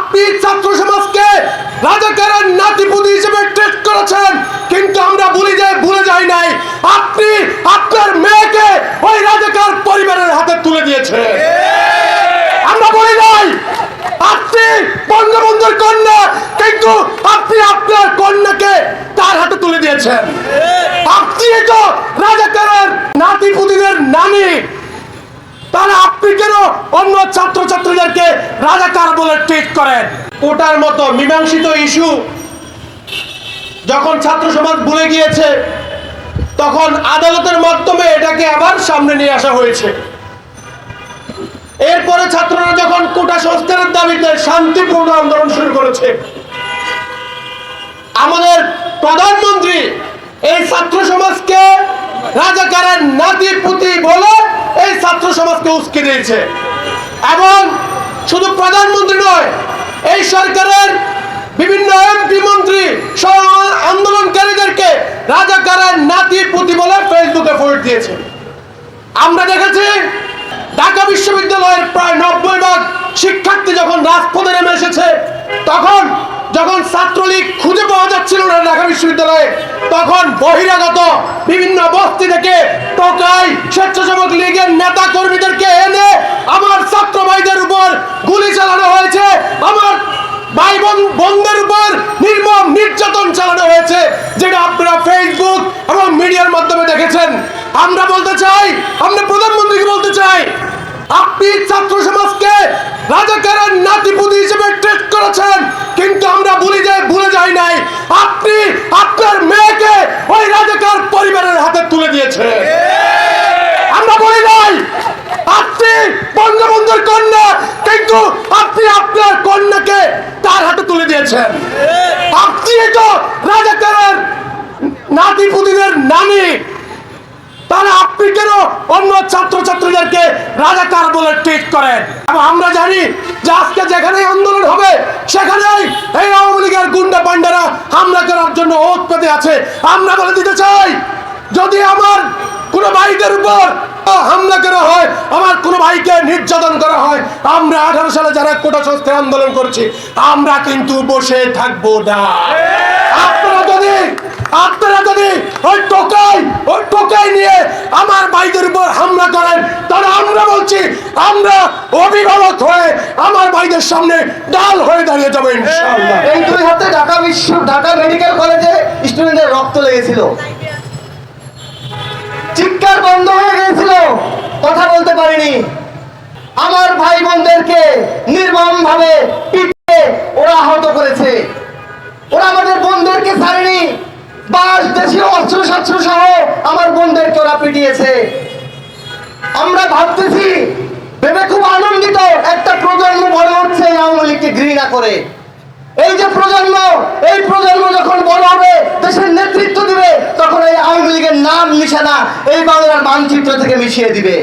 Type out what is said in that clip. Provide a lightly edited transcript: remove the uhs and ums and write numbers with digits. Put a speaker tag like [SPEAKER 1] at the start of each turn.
[SPEAKER 1] আপনি ছাত্র সমাজকে রাজাকারের নাতিপুতি হিসেবে ট্রিট করেছেন, কিন্তু আমরা ভুলে যাই নাই আপনি আপনার মেয়েকে ওই রাজাকার পরিবারের হাতে তুলে দিয়েছেন। আমরা বলি নাই আপনি বঙ্গবন্ধুর কন্যা, কিন্তু আপনি আপনার কন্যাকে তার হাতে তুলে দিয়েছেন। আপনি তো রাজাকারের নাতিপুতিদের নানি, তাহলে আপনি কেন অন্য ছাত্রছাত্রীদেরকে রাজাকার বলে ট্রিট করেন? কোটার মতো মীমাংসিত ইস্যু যখন ছাত্র সমাজ ভুলে গিয়েছে, তখন আদালতের মাধ্যমে এটাকে আবার সামনে নিয়ে আসা হয়েছে। এরপরে ছাত্ররা যখন কোটা সংস্কারের দাবিতে শান্তিপূর্ণ আন্দোলন শুরু করেছে, আমাদের প্রধানমন্ত্রী এই ছাত্র সমাজকে রাজাকারের নাতিপুতি বলে এই ছাত্র সমাজকে উস্কে দিয়েছে। এবং শুধু প্রধানমন্ত্রী নয়, এই সরকারের বিভিন্ন এমপি মন্ত্রী সহ আন্দোলনকারীদেরকে রাজাকারের নাতিপুতি বলে ফেসবুকে পোস্ট দিয়েছে। আমরা দেখেছি ঢাকা বিশ্ববিদ্যালয়ের প্রায় 90% শিক্ষার্থী যখন রাজপথে নেমে এসেছে, তখন যখন ছাত্রলীগ খুঁজে পাওয়া যাচ্ছিল না ঢাকা বিশ্ববিদ্যালয়ে, তখন বহিরাগত বিভিন্ন বস্তি থেকে টোকাই স্বেচ্ছাসেবক লীগের নেতা কর্মীদেরকে এনে আমার ছাত্র ভাইদের উপর গুলি চালানো হয়েছে, আমার ভাই বোনদের উপর নির্মম নির্যাতন চালানো হয়েছে, যেটা আপনারা ফেসবুক এবং মিডিয়ার মাধ্যমে দেখেছেন। আমরা বলতে চাই, আমরা প্রধানমন্ত্রীকে বলতে চাই, আপনি ছাত্র সমাজকে রাজাকারের নাতিপুতি হিসেবে ট্রিট করেছেন, কিন্তু আমরা ভুলে যাই নাই আপনি আপনার মেয়েকে ওই রাজাকার পরিবারের হাতে তুলে দিয়েছেন। আমরা বলি নাই আপনি বঙ্গবন্ধুর কন্যা, কিন্তু আপনি আপনার কন্যাকে তার হাতে তুলে দিয়েছেন। আপনি তো রাজাকারের নাতিপুতিদের নানি, তাহলে আপনি কেন অন্য ছাত্রছাত্রীদেরকে রাজাকার বলে ট্রিট করেন? এবং আমরা জানি যে আজকে যেখানেই আন্দোলন হবে সেখানেই এই আওয়ামী লীগের গুন্ডা পান্ডারা হামলা করার জন্য ওত পেতে আছে। আমরা বলে দিতে চাই, যদি আমার কোনো ভাইদের উপর হামলা করা হয়, আমার কোনো ভাইকে নির্যাতন করা হয়, আমরা 18 সালে যারা কোটা সংস্কার আন্দোলন করছি, আমরা কিন্তু বসে থাকবো না। আপনারা যদি ওই টোকাই নিয়ে আমার ভাইদের উপর হামলা করেন, তাহলে আমরা বলছি আমরা অভিভাবক হয়ে আমার ভাইদের সামনে ডাল হয়ে দাঁড়িয়ে যাবো ইনশাআল্লাহ।
[SPEAKER 2] এই 2 হাতে ঢাকা মেডিকেল কলেজে স্টুডেন্টদের রক্ত লেগেছিল, চিৎকার বন্ধ হয়ে গিয়েছিল, কথা বলতে পারিনি। আমার ভাই বোনদেরকে নির্মম ভাবে পিটিয়ে ওরা আহত করেছে। ওরা আমাদের বোনদেরকে ছাড়েনি, বাস দেশীয় অস্ত্র শস্ত্র সহ আমার বোনদেরকে ওরা পিটিয়েছে। আমরা ভাবতেছি, ভেবে খুব আনন্দিত, একটা প্রজন্ম বড় হচ্ছে আওয়ামী লীগকে ঘৃণা করে। এই যে প্রজন্ম, এই প্রজন্ম যখন বড় হবে, দেশের নেতৃত্ব দিবে, তখন এই আওয়ামী লীগের নাম নিশানা এই বাংলার মানচিত্র থেকে মিশিয়ে দিবে।